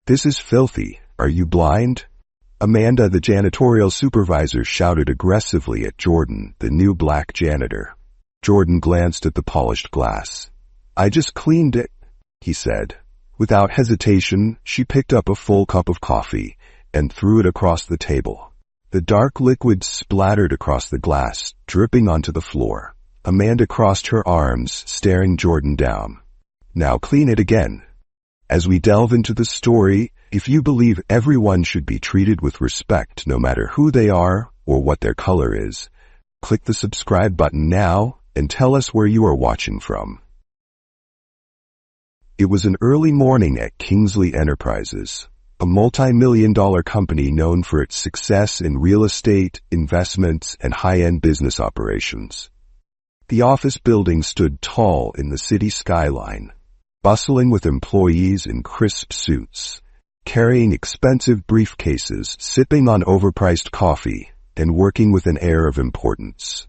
"This is filthy. Are you blind?" Amanda, the janitorial supervisor, shouted aggressively at Jordan, the new black janitor. Jordan glanced at the polished glass. "I just cleaned it," he said. Without hesitation, she picked up a full cup of coffee and threw it across the table. The dark liquid splattered across the glass, dripping onto the floor. Amanda crossed her arms, staring Jordan down. "Now clean it again." As we delve into the story, if you believe everyone should be treated with respect no matter who they are or what their color is, click the subscribe button now and tell us where you are watching from. It was an early morning at Kingsley Enterprises, a multi-million-dollar company known for its success in real estate, investments, and high-end business operations. The office building stood tall in the city skyline, bustling with employees in crisp suits, carrying expensive briefcases, sipping on overpriced coffee, and working with an air of importance.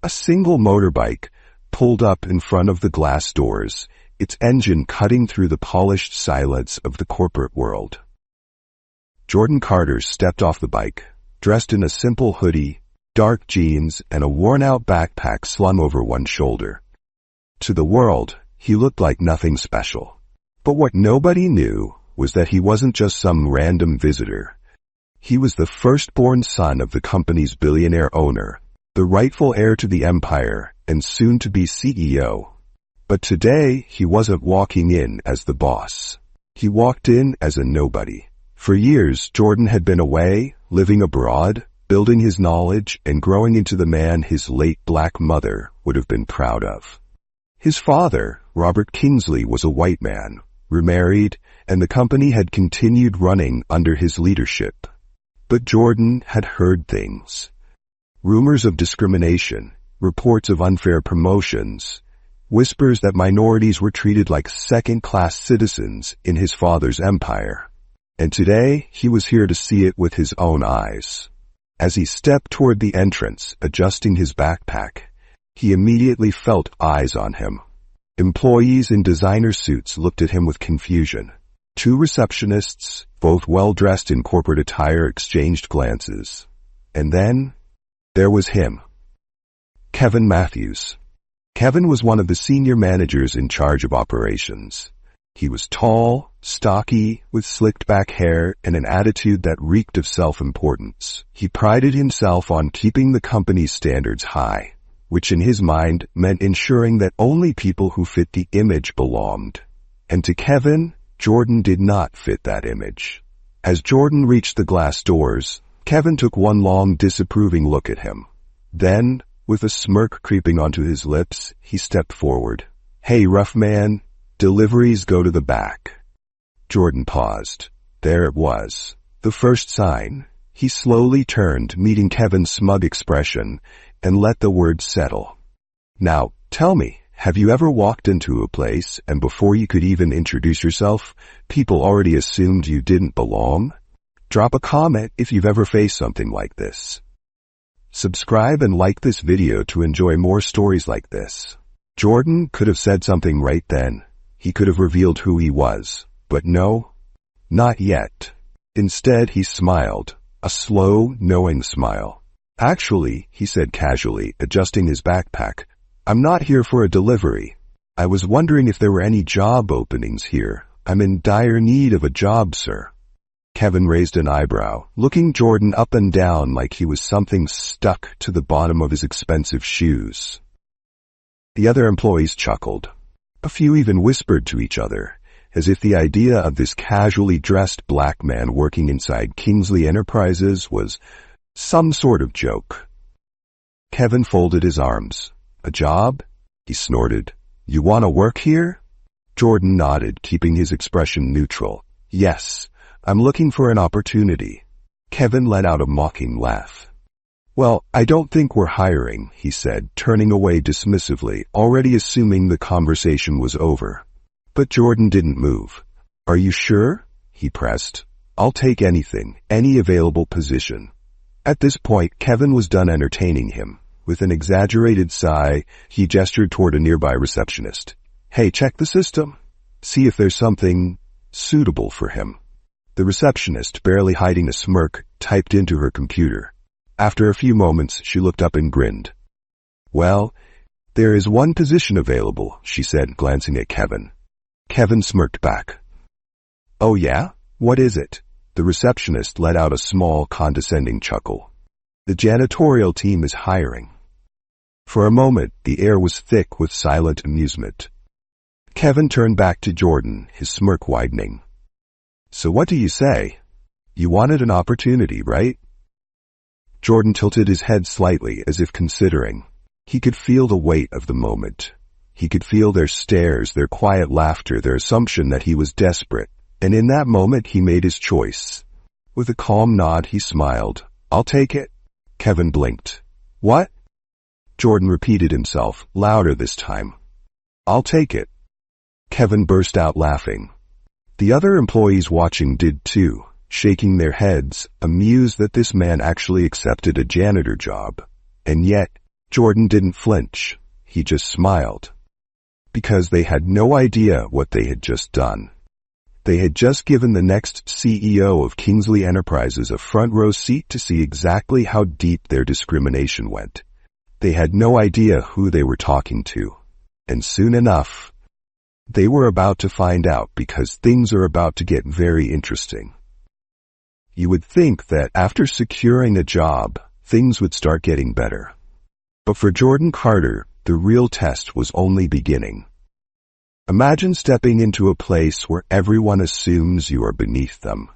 A single motorbike pulled up in front of the glass doors, its engine cutting through the polished silence of the corporate world. Jordan Carter stepped off the bike, dressed in a simple hoodie, dark jeans, and a worn-out backpack slung over one shoulder. To the world, he looked like nothing special. But what nobody knew was that he wasn't just some random visitor. He was the firstborn son of the company's billionaire owner, the rightful heir to the empire, and soon-to-be CEO. But today, he wasn't walking in as the boss. He walked in as a nobody. For years, Jordan had been away, living abroad, building his knowledge, and growing into the man his late black mother would have been proud of. His father, Robert Kingsley, was a white man, remarried, and the company had continued running under his leadership. But Jordan had heard things. Rumors of discrimination, reports of unfair promotions, whispers that minorities were treated like second-class citizens in his father's empire. And today, he was here to see it with his own eyes. As he stepped toward the entrance, adjusting his backpack, he immediately felt eyes on him. Employees in designer suits looked at him with confusion. Two receptionists, both well-dressed in corporate attire, exchanged glances. And then, there was him. Kevin Matthews. Kevin was one of the senior managers in charge of operations. He was tall, stocky, with slicked back hair and an attitude that reeked of self-importance. He prided himself on keeping the company's standards high, which in his mind meant ensuring that only people who fit the image belonged. And to Kevin, Jordan did not fit that image. As Jordan reached the glass doors, Kevin took one long disapproving look at him. Then, with a smirk creeping onto his lips, he stepped forward. "Hey, rough man, deliveries go to the back." Jordan paused. There it was, the first sign. He slowly turned, meeting Kevin's smug expression, and let the words settle. "Now, tell me, have you ever walked into a place and before you could even introduce yourself, people already assumed you didn't belong? Drop a comment if you've ever faced something like this. Subscribe and like this video to enjoy more stories like this." Jordan could have said something right then. He could have revealed who he was. But no, not yet. Instead, he smiled, a slow, knowing smile. "Actually," he said casually, adjusting his backpack, "I'm not here for a delivery. I was wondering if there were any job openings here. I'm in dire need of a job, sir." Kevin raised an eyebrow, looking Jordan up and down like he was something stuck to the bottom of his expensive shoes. The other employees chuckled. A few even whispered to each other, as if the idea of this casually dressed black man working inside Kingsley Enterprises was some sort of joke. Kevin folded his arms. "A job?" he snorted. "You want to work here?" Jordan nodded, keeping his expression neutral. "Yes, I'm looking for an opportunity." Kevin let out a mocking laugh. "Well, I don't think we're hiring," he said, turning away dismissively, already assuming the conversation was over. But Jordan didn't move. "Are you sure?" he pressed. "I'll take anything, any available position." At this point, Kevin was done entertaining him. With an exaggerated sigh, he gestured toward a nearby receptionist. "Hey, check the system. See if there's something suitable for him." The receptionist, barely hiding a smirk, typed into her computer. After a few moments, she looked up and grinned. "Well, there is one position available," she said, glancing at Kevin. Kevin smirked back. "Oh yeah? What is it?" The receptionist let out a small, condescending chuckle. "The janitorial team is hiring." For a moment, the air was thick with silent amusement. Kevin turned back to Jordan, his smirk widening. "So what do you say? You wanted an opportunity, right?" Jordan tilted his head slightly as if considering. He could feel the weight of the moment. He could feel their stares, their quiet laughter, their assumption that he was desperate. And in that moment he made his choice. With a calm nod he smiled. "I'll take it." Kevin blinked. "What?" Jordan repeated himself, louder this time. "I'll take it." Kevin burst out laughing. The other employees watching did too, shaking their heads, amused that this man actually accepted a janitor job. And yet, Jordan didn't flinch. He just smiled. Because they had no idea what they had just done. They had just given the next CEO of Kingsley Enterprises a front row seat to see exactly how deep their discrimination went. They had no idea who they were talking to. And soon enough, they were about to find out, because things are about to get very interesting. You would think that after securing a job, things would start getting better. But for Jordan Carter, the real test was only beginning. Imagine stepping into a place where everyone assumes you are beneath them.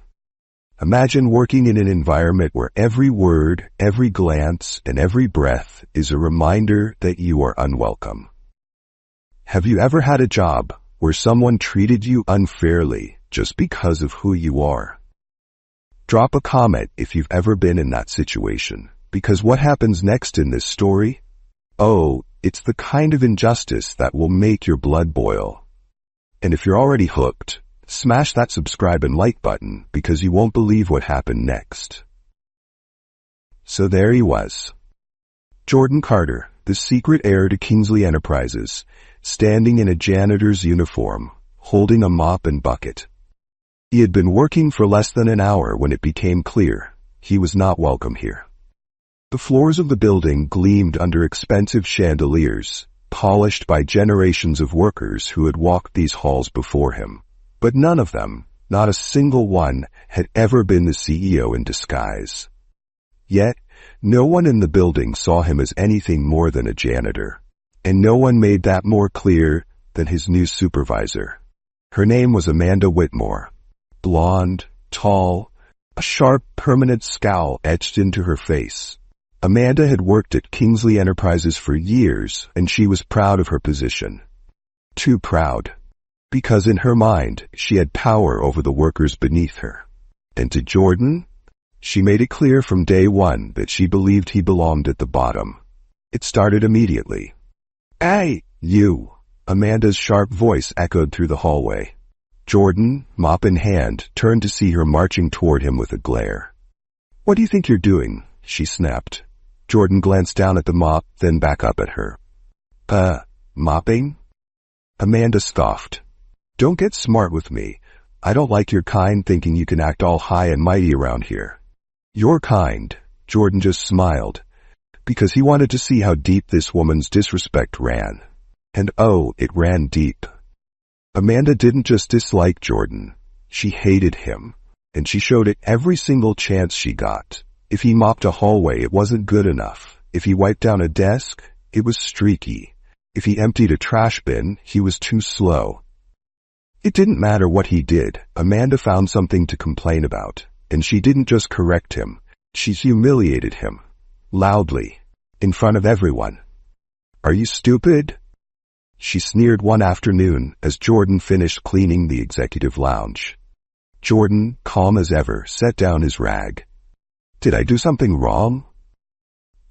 Imagine working in an environment where every word, every glance, and every breath is a reminder that you are unwelcome. Have you ever had a job where someone treated you unfairly just because of who you are? Drop a comment if you've ever been in that situation, because what happens next in this story? Oh, it's the kind of injustice that will make your blood boil. And if you're already hooked, smash that subscribe and like button, because you won't believe what happened next. So there he was. Jordan Carter, the secret heir to Kingsley Enterprises, standing in a janitor's uniform, holding a mop and bucket. He had been working for less than an hour when it became clear he was not welcome here. The floors of the building gleamed under expensive chandeliers, polished by generations of workers who had walked these halls before him. But none of them, not a single one, had ever been the CEO in disguise. Yet, no one in the building saw him as anything more than a janitor. And no one made that more clear than his new supervisor. Her name was Amanda Whitmore. Blonde, tall, a sharp, permanent scowl etched into her face. Amanda had worked at Kingsley Enterprises for years, and she was proud of her position. Too proud. Because in her mind, she had power over the workers beneath her. And to Jordan, she made it clear from day one that she believed he belonged at the bottom. It started immediately. "Hey, you!" Amanda's sharp voice echoed through the hallway. Jordan, mop in hand, turned to see her marching toward him with a glare. "What do you think you're doing?" she snapped. Jordan glanced down at the mop, then back up at her. Mopping?" Amanda scoffed. "Don't get smart with me. I don't like your kind thinking you can act all high and mighty around here." "Your kind," Jordan just smiled, because he wanted to see how deep this woman's disrespect ran. And oh, it ran deep. Amanda didn't just dislike Jordan. She hated him. And she showed it every single chance she got. If he mopped a hallway, it wasn't good enough. If he wiped down a desk, it was streaky. If he emptied a trash bin, he was too slow. It didn't matter what he did, Amanda found something to complain about. And she didn't just correct him. She humiliated him. Loudly. In front of everyone. "Are you stupid?" she sneered one afternoon as Jordan finished cleaning the executive lounge. Jordan, calm as ever, set down his rag. "Did I do something wrong?"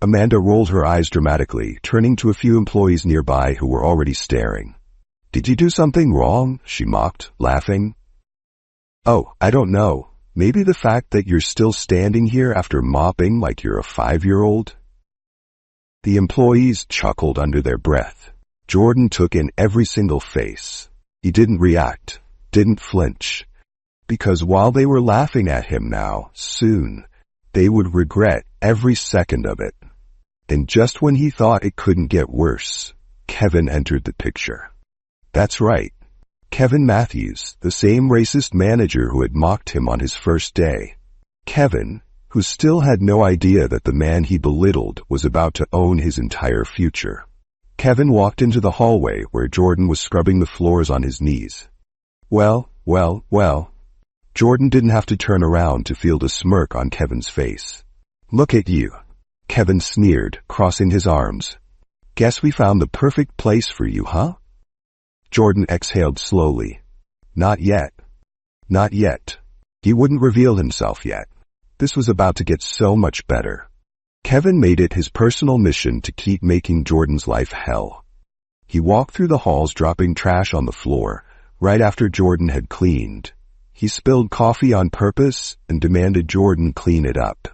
Amanda rolled her eyes dramatically, turning to a few employees nearby who were already staring. "Did you do something wrong?" she mocked, laughing. "Oh, I don't know. Maybe the fact that you're still standing here after mopping like you're a 5-year-old? The employees chuckled under their breath. Jordan took in every single face. He didn't react, didn't flinch. Because while they were laughing at him now, soon, they would regret every second of it. And just when he thought it couldn't get worse, Kevin entered the picture. That's right. Kevin Matthews, the same racist manager who had mocked him on his first day. Kevin, who still had no idea that the man he belittled was about to own his entire future. Kevin walked into the hallway where Jordan was scrubbing the floors on his knees. Well. Jordan didn't have to turn around to feel the smirk on Kevin's face. Look at you. Kevin sneered, crossing his arms. Guess we found the perfect place for you, huh? Jordan exhaled slowly. Not yet. Not yet. He wouldn't reveal himself yet. This was about to get so much better. Kevin made it his personal mission to keep making Jordan's life hell. He walked through the halls dropping trash on the floor, right after Jordan had cleaned. He spilled coffee on purpose and demanded Jordan clean it up.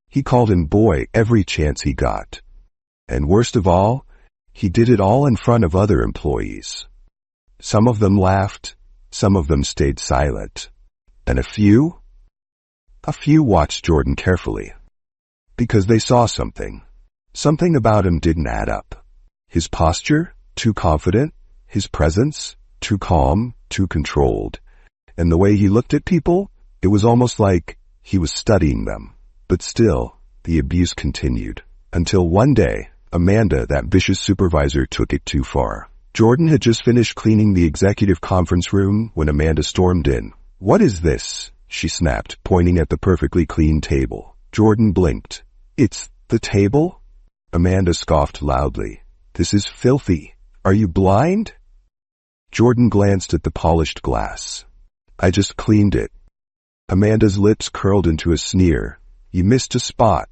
He called him boy every chance he got. And worst of all, he did it all in front of other employees. Some of them laughed, some of them stayed silent, and a few watched Jordan carefully. Because they saw something. Something about him didn't add up. His posture, too confident, his presence, too calm, too controlled. And the way he looked at people, it was almost like he was studying them. But still, the abuse continued. Until one day, Amanda, that vicious supervisor, took it too far. Jordan had just finished cleaning the executive conference room when Amanda stormed in. What is this? She snapped, pointing at the perfectly clean table. Jordan blinked. It's the table? Amanda scoffed loudly. This is filthy. Are you blind? Jordan glanced at the polished glass. I just cleaned it. Amanda's lips curled into a sneer. You missed a spot.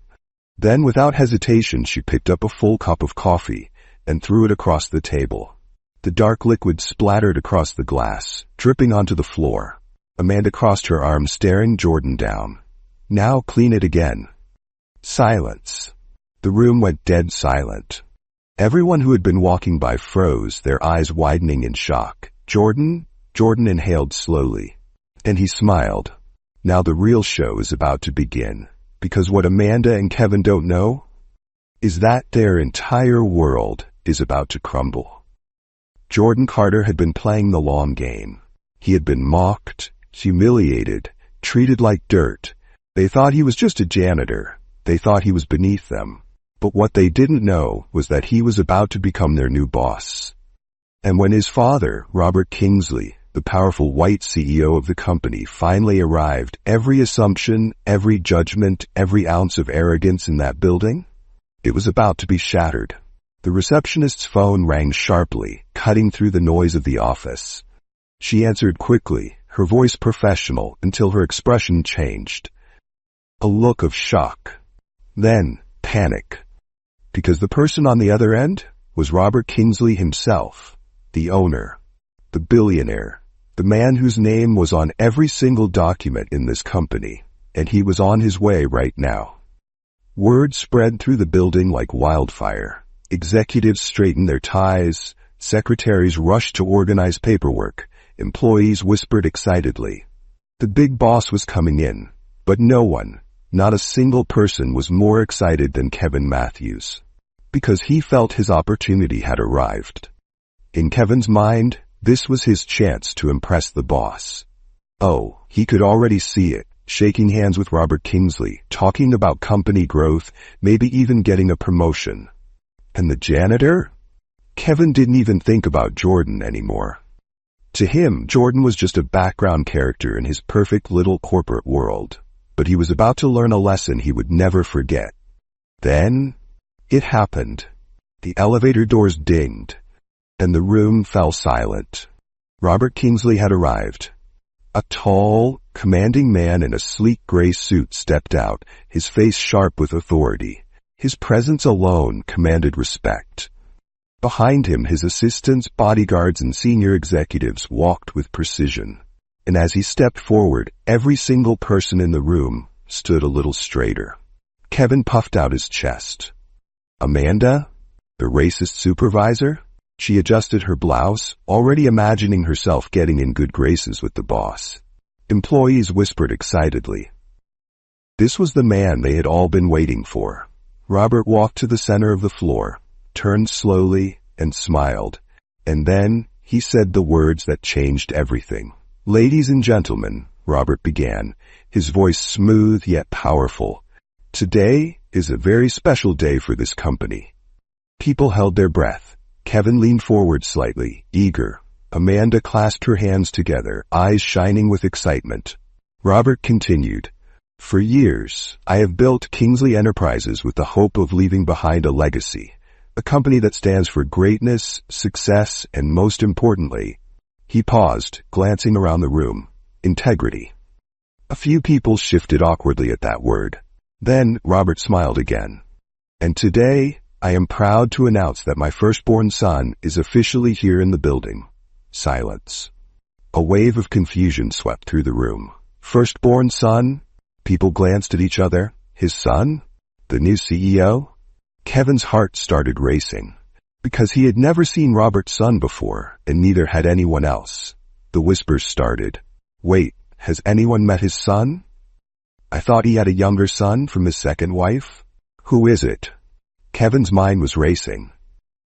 Then without hesitation she picked up a full cup of coffee and threw it across the table. The dark liquid splattered across the glass, dripping onto the floor. Amanda crossed her arms, staring Jordan down. Now clean it again. Silence. The room went dead silent. Everyone who had been walking by froze, their eyes widening in shock. Jordan inhaled slowly. And he smiled. Now the real show is about to begin. Because what Amanda and Kevin don't know is that their entire world is about to crumble. Jordan Carter had been playing the long game. He had been mocked, humiliated, treated like dirt. They thought he was just a janitor. They thought he was beneath them. But what they didn't know was that he was about to become their new boss. And when his father, Robert Kingsley, the powerful white CEO of the company, finally arrived, every assumption, every judgment, every ounce of arrogance in that building, it was about to be shattered. The receptionist's phone rang sharply, cutting through the noise of the office. She answered quickly, her voice professional, until her expression changed. A look of shock. Then, panic. Because the person on the other end was Robert Kingsley himself, the owner, the billionaire, the man whose name was on every single document in this company, and he was on his way right now. Word spread through the building like wildfire. Executives straightened their ties, secretaries rushed to organize paperwork, employees whispered excitedly. The big boss was coming in, but no one, not a single person, was more excited than Kevin Matthews. Because he felt his opportunity had arrived. In Kevin's mind, this was his chance to impress the boss. Oh, he could already see it, shaking hands with Robert Kingsley, talking about company growth, maybe even getting a promotion. And the janitor? Kevin didn't even think about Jordan anymore. To him, Jordan was just a background character in his perfect little corporate world. But he was about to learn a lesson he would never forget. Then, it happened. The elevator doors dinged, and the room fell silent. Robert Kingsley had arrived. A tall, commanding man in a sleek gray suit stepped out, his face sharp with authority. His presence alone commanded respect. Behind him, his assistants, bodyguards, and senior executives walked with precision. And as he stepped forward, every single person in the room stood a little straighter. Kevin puffed out his chest. Amanda? The racist supervisor? She adjusted her blouse, already imagining herself getting in good graces with the boss. Employees whispered excitedly. This was the man they had all been waiting for. Robert walked to the center of the floor, turned slowly, and smiled. And then, he said the words that changed everything. "Ladies and gentlemen," Robert began, his voice smooth yet powerful. "Today is a very special day for this company." People held their breath. Kevin leaned forward slightly, eager. Amanda clasped her hands together, eyes shining with excitement. Robert continued, "For years, I have built Kingsley Enterprises with the hope of leaving behind a legacy, a company that stands for greatness, success, and most importantly," he paused, glancing around the room, "integrity." A few people shifted awkwardly at that word. Then Robert smiled again. "And today, I am proud to announce that my firstborn son is officially here in the building." Silence. A wave of confusion swept through the room. Firstborn son? People glanced at each other. His son? The new CEO? Kevin's heart started racing. Because he had never seen Robert's son before, and neither had anyone else. The whispers started. "Wait, has anyone met his son? I thought he had a younger son from his second wife. Who is it?" Kevin's mind was racing.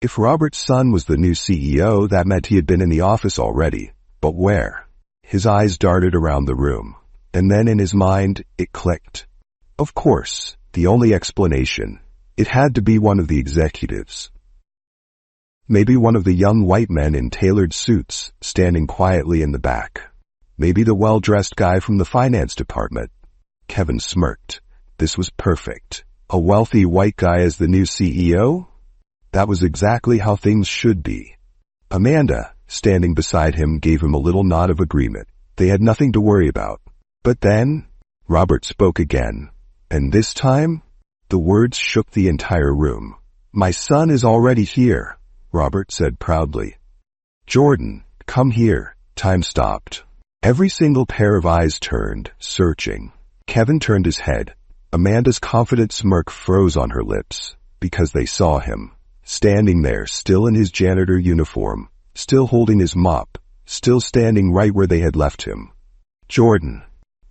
If Robert's son was the new CEO, that meant he had been in the office already. But where? His eyes darted around the room. And then in his mind, it clicked. Of course, the only explanation. It had to be one of the executives. Maybe one of the young white men in tailored suits, standing quietly in the back. Maybe the well-dressed guy from the finance department. Kevin smirked. This was perfect. A wealthy white guy as the new CEO? That was exactly how things should be. Amanda, standing beside him, gave him a little nod of agreement. They had nothing to worry about. But then, Robert spoke again. And this time, the words shook the entire room. "My son is already here," Robert said proudly. "Jordan, come here." Time stopped. Every single pair of eyes turned, searching. Kevin turned his head. Amanda's confident smirk froze on her lips, because they saw him, standing there still in his janitor uniform, still holding his mop, still standing right where they had left him. Jordan.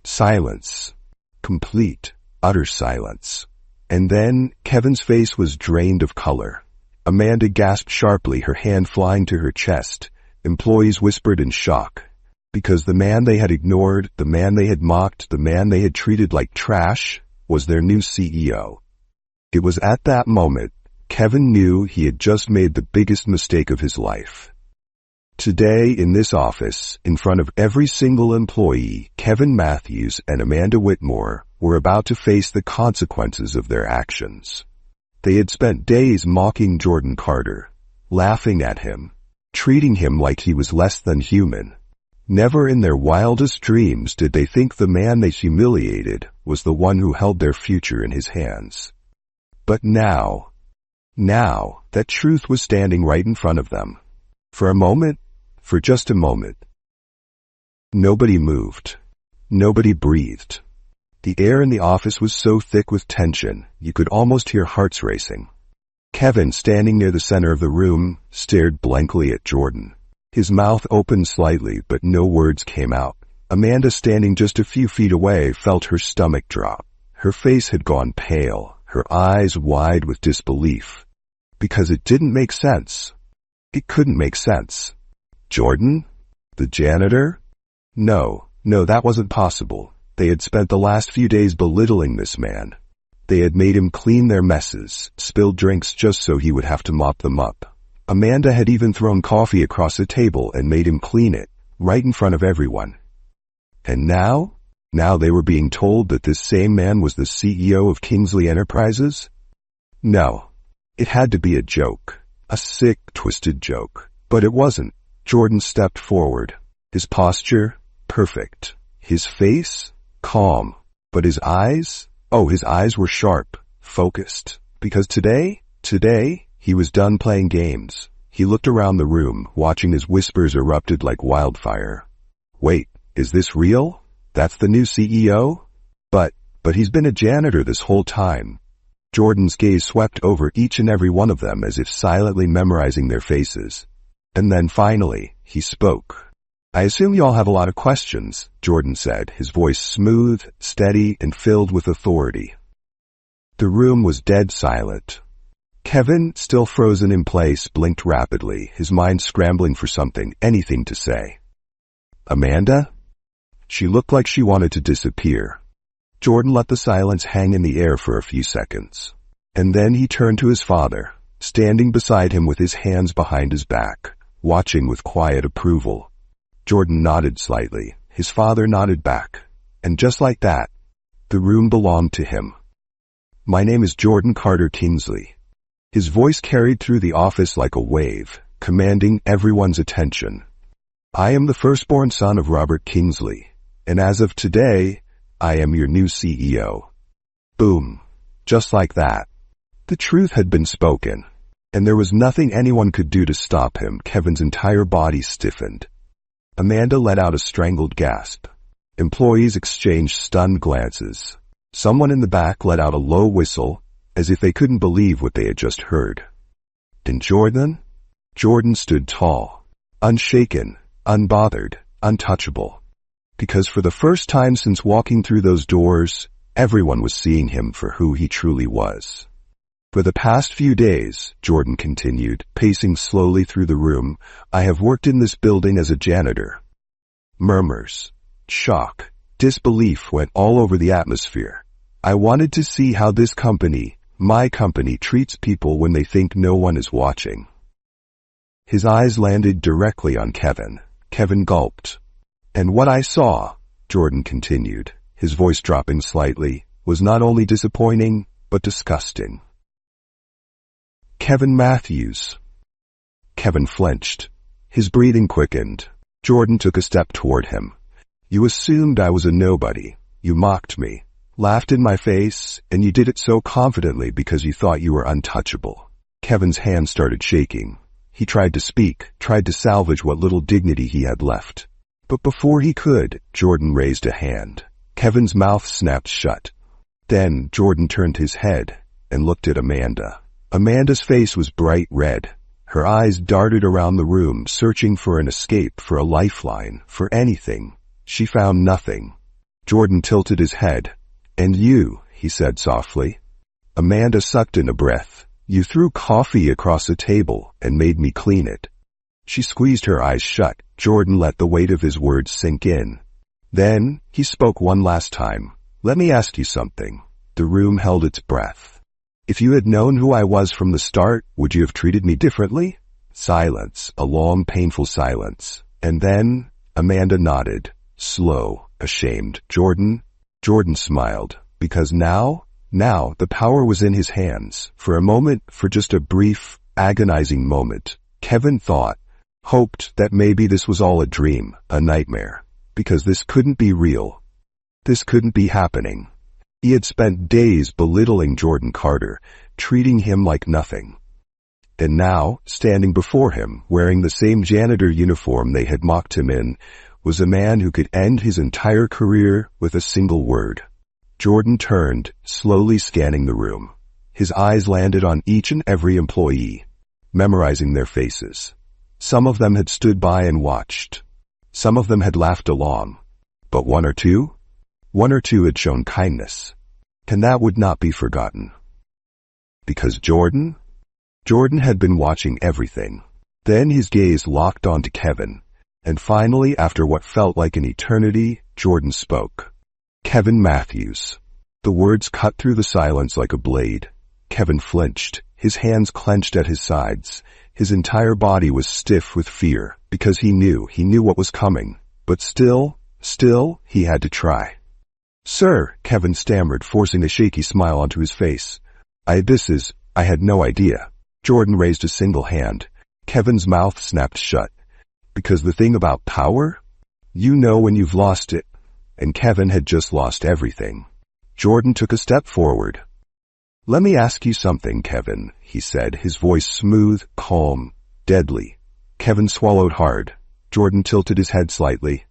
Silence. Complete, utter silence. And then, Kevin's face was drained of color. Amanda gasped sharply, her hand flying to her chest. Employees whispered in shock. Because the man they had ignored, the man they had mocked, the man they had treated like trash, was their new CEO. It was at that moment, Kevin knew he had just made the biggest mistake of his life. Today, in this office, in front of every single employee, Kevin Matthews and Amanda Whitmore were about to face the consequences of their actions. They had spent days mocking Jordan Carter, laughing at him, treating him like he was less than human. Never in their wildest dreams did they think the man they humiliated was the one who held their future in his hands. But now, that truth was standing right in front of them. For just a moment, nobody moved. Nobody breathed. The air in the office was so thick with tension, you could almost hear hearts racing. Kevin, standing near the center of the room, stared blankly at Jordan. His mouth opened slightly, but no words came out. Amanda, standing just a few feet away, felt her stomach drop. Her face had gone pale, her eyes wide with disbelief. Because it didn't make sense. It couldn't make sense. Jordan? The janitor? No, that wasn't possible. They had spent the last few days belittling this man. They had made him clean their messes, spilled drinks just so he would have to mop them up. Amanda had even thrown coffee across the table and made him clean it, right in front of everyone. And now they were being told that this same man was the CEO of Kingsley Enterprises? No, it had to be a joke, a sick, twisted joke. But it wasn't. Jordan stepped forward, his posture perfect, his face calm, but his eyes were sharp, focused, because today, he was done playing games. He looked around the room, watching as whispers erupted like wildfire. Wait, is this real? That's the new CEO? But he's been a janitor this whole time. Jordan's gaze swept over each and every one of them as if silently memorizing their faces. And then finally, he spoke. I assume you all have a lot of questions, Jordan said, his voice smooth, steady, and filled with authority. The room was dead silent. Kevin, still frozen in place, blinked rapidly, his mind scrambling for something, anything to say. Amanda? She looked like she wanted to disappear. Jordan let the silence hang in the air for a few seconds. And then he turned to his father, standing beside him with his hands behind his back, watching with quiet approval. Jordan nodded slightly. His father nodded back. And just like that, the room belonged to him. My name is Jordan Carter Kingsley. His voice carried through the office like a wave, commanding everyone's attention. I am the firstborn son of Robert Kingsley, and as of today, I am your new CEO. Boom. Just like that. The truth had been spoken, and there was nothing anyone could do to stop him. Kevin's entire body stiffened. Amanda let out a strangled gasp. Employees exchanged stunned glances. Someone in the back let out a low whistle, as if they couldn't believe what they had just heard. And Jordan? Jordan stood tall, unshaken, unbothered, untouchable. Because for the first time since walking through those doors, everyone was seeing him for who he truly was. For the past few days, Jordan continued, pacing slowly through the room, I have worked in this building as a janitor. Murmurs, shock, disbelief went all over the atmosphere. I wanted to see how this company, my company, treats people when they think no one is watching. His eyes landed directly on Kevin. Kevin gulped. And what I saw, Jordan continued, his voice dropping slightly, was not only disappointing, but disgusting. Kevin Matthews. Kevin flinched. His breathing quickened. Jordan took a step toward him. You assumed I was a nobody. You mocked me, laughed in my face, and you did it so confidently because you thought you were untouchable. Kevin's hand started shaking. He tried to speak, tried to salvage what little dignity he had left. But before he could, Jordan raised a hand. Kevin's mouth snapped shut. Then Jordan turned his head and looked at Amanda. Amanda's face was bright red. Her eyes darted around the room, searching for an escape, for a lifeline, for anything. She found nothing. Jordan tilted his head. And you, he said softly. Amanda sucked in a breath. You threw coffee across the table and made me clean it. She squeezed her eyes shut. Jordan let the weight of his words sink in. Then, he spoke one last time. Let me ask you something. The room held its breath. If you had known who I was from the start, would you have treated me differently? Silence, a long, painful silence. And then, Amanda nodded, slow, ashamed. Jordan smiled, because now, the power was in his hands. For a moment, for just a brief, agonizing moment, Kevin hoped that maybe this was all a dream, a nightmare, because this couldn't be real. This couldn't be happening. He had spent days belittling Jordan Carter, treating him like nothing. And now, standing before him, wearing the same janitor uniform they had mocked him in, was a man who could end his entire career with a single word. Jordan turned, slowly scanning the room. His eyes landed on each and every employee, memorizing their faces. Some of them had stood by and watched. Some of them had laughed along. But one or two had shown kindness. And that would not be forgotten. Because Jordan had been watching everything. Then his gaze locked onto Kevin. And finally, after what felt like an eternity, Jordan spoke. Kevin Matthews. The words cut through the silence like a blade. Kevin flinched, his hands clenched at his sides. His entire body was stiff with fear, because he knew what was coming. But still, he had to try. Sir, Kevin stammered, forcing a shaky smile onto his face. I had no idea. Jordan raised a single hand. Kevin's mouth snapped shut. Because the thing about power? You know when you've lost it. And Kevin had just lost everything. Jordan took a step forward. Let me ask you something, Kevin, he said, his voice smooth, calm, deadly. Kevin swallowed hard. Jordan tilted his head slightly.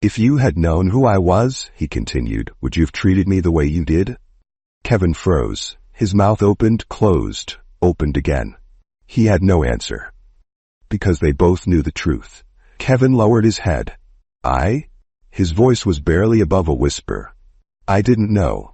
If you had known who I was, he continued, would you have treated me the way you did? Kevin froze. His mouth opened, closed, opened again. He had no answer. Because they both knew the truth. Kevin lowered his head. I? His voice was barely above a whisper. I didn't know.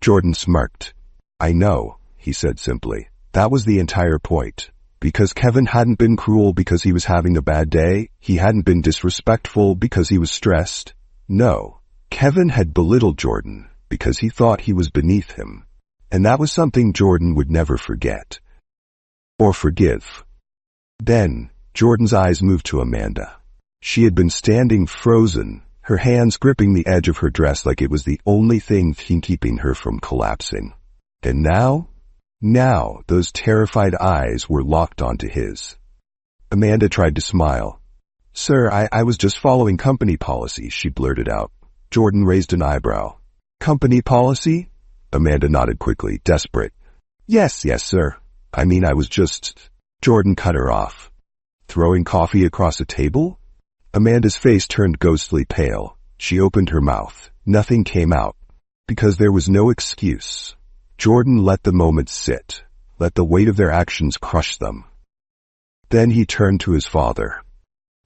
Jordan smirked. I know, he said simply. That was the entire point. Because Kevin hadn't been cruel because he was having a bad day, he hadn't been disrespectful because he was stressed. No, Kevin had belittled Jordan because he thought he was beneath him. And that was something Jordan would never forget. Or forgive. Then, Jordan's eyes moved to Amanda. She had been standing frozen, her hands gripping the edge of her dress like it was the only thing keeping her from collapsing. And now, those terrified eyes were locked onto his. Amanda tried to smile. Sir, I was just following company policy, she blurted out. Jordan raised an eyebrow. Company policy? Amanda nodded quickly, desperate. Yes, sir. I mean, I was just... Jordan cut her off. Throwing coffee across a table? Amanda's face turned ghostly pale. She opened her mouth. Nothing came out. Because there was no excuse. Jordan let the moment sit. Let the weight of their actions crush them. Then he turned to his father.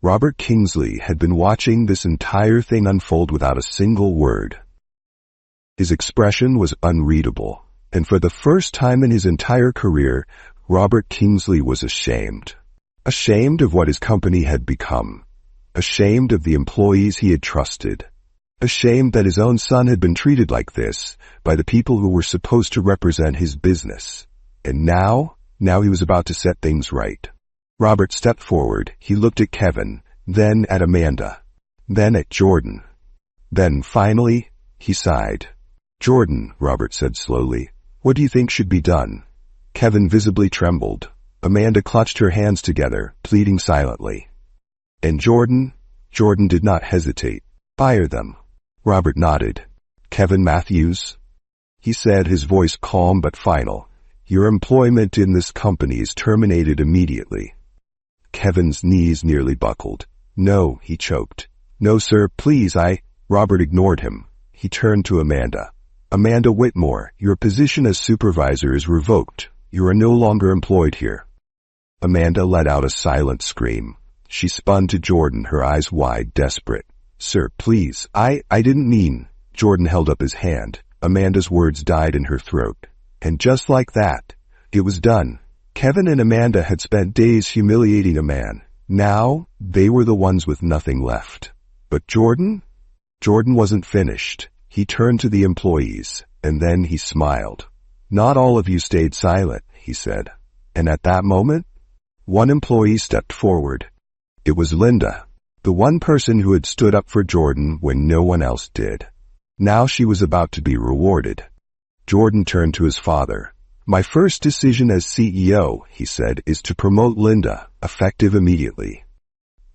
Robert Kingsley had been watching this entire thing unfold without a single word. His expression was unreadable, and for the first time in his entire career, Robert Kingsley was ashamed. Ashamed of what his company had become. Ashamed of the employees he had trusted. Ashamed that his own son had been treated like this by the people who were supposed to represent his business. And now he was about to set things right. Robert stepped forward. He looked at Kevin, then at Amanda, then at Jordan. Then finally, he sighed. Jordan, Robert said slowly, what do you think should be done? Kevin visibly trembled. Amanda clutched her hands together, pleading silently. And Jordan did not hesitate. Fire them. Robert nodded. Kevin Matthews? He said, his voice calm but final. Your employment in this company is terminated immediately. Kevin's knees nearly buckled. No, he choked. No, sir, please, Robert ignored him. He turned to Amanda. Amanda Whitmore, your position as supervisor is revoked. You are no longer employed here. Amanda let out a silent scream. She spun to Jordan, her eyes wide, desperate. Sir, please, I didn't mean... Jordan held up his hand. Amanda's words died in her throat. And just like that, it was done. Kevin and Amanda had spent days humiliating a man. Now, they were the ones with nothing left. But Jordan wasn't finished. He turned to the employees, and then he smiled. Not all of you stayed silent, he said. And at that moment, one employee stepped forward. It was Linda, the one person who had stood up for Jordan when no one else did. Now she was about to be rewarded. Jordan turned to his father. My first decision as CEO, he said, is to promote Linda, effective immediately.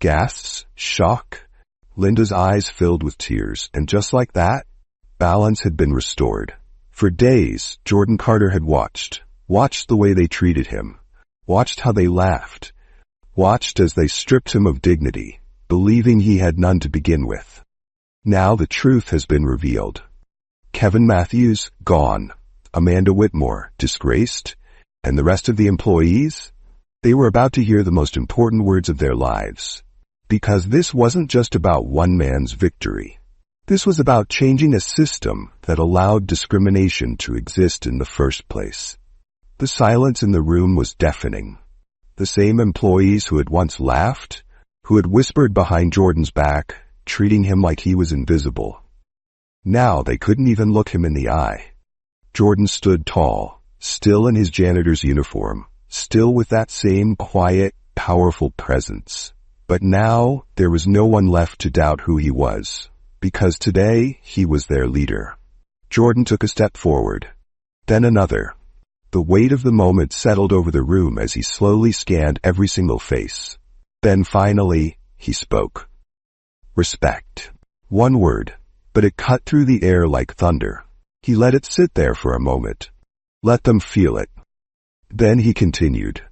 Gasps, shock. Linda's eyes filled with tears, and just like that, balance had been restored. For days, Jordan Carter had watched the way they treated him, watched how they laughed, watched as they stripped him of dignity, believing he had none to begin with. Now the truth has been revealed. Kevin Matthews, gone. Amanda Whitmore, disgraced. And the rest of the employees? They were about to hear the most important words of their lives. Because this wasn't just about one man's victory. This was about changing a system that allowed discrimination to exist in the first place. The silence in the room was deafening. The same employees who had once laughed, who had whispered behind Jordan's back, treating him like he was invisible. Now they couldn't even look him in the eye. Jordan stood tall, still in his janitor's uniform, still with that same quiet, powerful presence. But now there was no one left to doubt who he was, because today he was their leader. Jordan took a step forward, then another. The weight of the moment settled over the room as he slowly scanned every single face. Then finally, he spoke. Respect. One word, but it cut through the air like thunder. He let it sit there for a moment. Let them feel it. Then he continued.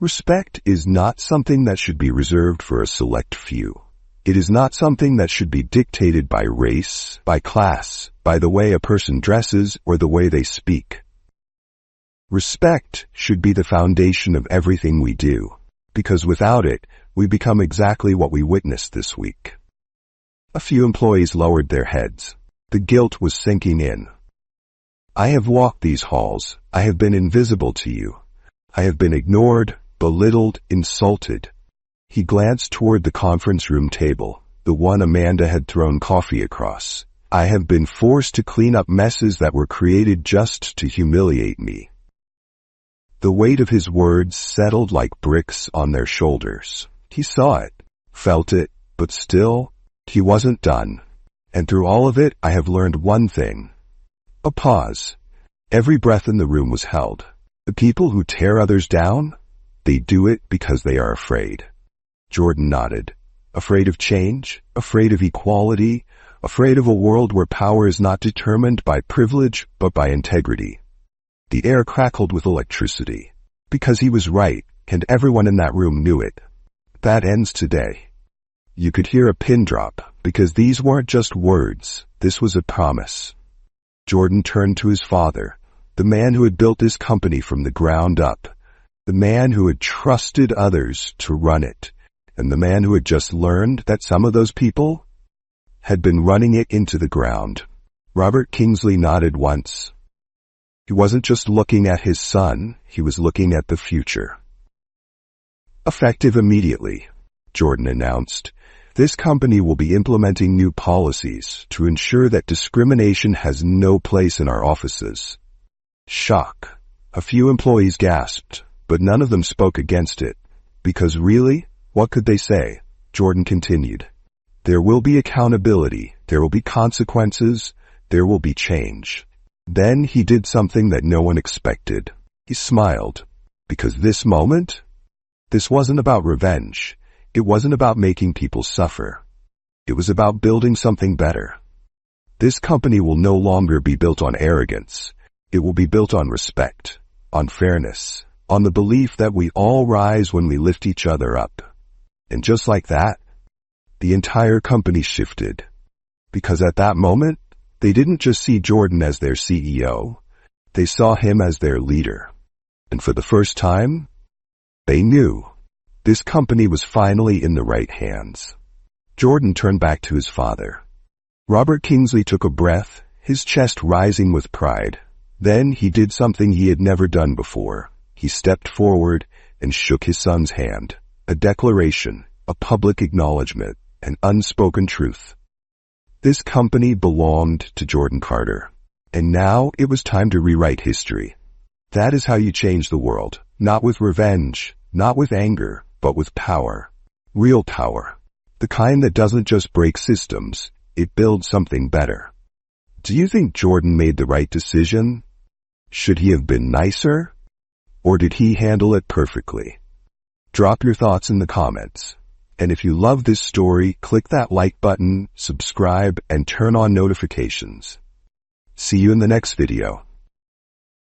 Respect is not something that should be reserved for a select few. It is not something that should be dictated by race, by class, by the way a person dresses, or the way they speak. Respect should be the foundation of everything we do, because without it, we become exactly what we witnessed this week. A few employees lowered their heads. The guilt was sinking in. I have walked these halls. I have been invisible to you. I have been ignored, belittled, insulted. He glanced toward the conference room table, the one Amanda had thrown coffee across. I have been forced to clean up messes that were created just to humiliate me. The weight of his words settled like bricks on their shoulders. He saw it, felt it, but still, he wasn't done. And through all of it, I have learned one thing. A pause. Every breath in the room was held. The people who tear others down, they do it because they are afraid. Jordan nodded. Afraid of change, afraid of equality, afraid of a world where power is not determined by privilege but by integrity. The air crackled with electricity. Because he was right, and everyone in that room knew it. That ends today. You could hear a pin drop, because these weren't just words, this was a promise. Jordan turned to his father, the man who had built this company from the ground up, the man who had trusted others to run it, and the man who had just learned that some of those people had been running it into the ground. Robert Kingsley nodded once. He wasn't just looking at his son, he was looking at the future. Effective immediately, Jordan announced, this company will be implementing new policies to ensure that discrimination has no place in our offices. Shock. A few employees gasped, but none of them spoke against it. Because really, what could they say? Jordan continued. There will be accountability, there will be consequences, there will be change. Then he did something that no one expected. He smiled. Because this moment, this wasn't about revenge. It wasn't about making people suffer. It was about building something better. This company will no longer be built on arrogance. It will be built on respect, on fairness, on the belief that we all rise when we lift each other up. And just like that, the entire company shifted. Because at that moment, they didn't just see Jordan as their CEO, they saw him as their leader. And for the first time, they knew this company was finally in the right hands. Jordan turned back to his father. Robert Kingsley took a breath, his chest rising with pride. Then he did something he had never done before. He stepped forward and shook his son's hand. A declaration, a public acknowledgement, an unspoken truth. This company belonged to Jordan Carter. And now it was time to rewrite history. That is how you change the world. Not with revenge, not with anger, but with power. Real power. The kind that doesn't just break systems, it builds something better. Do you think Jordan made the right decision? Should he have been nicer? Or did he handle it perfectly? Drop your thoughts in the comments. And if you love this story, click that like button, subscribe, and turn on notifications. See you in the next video.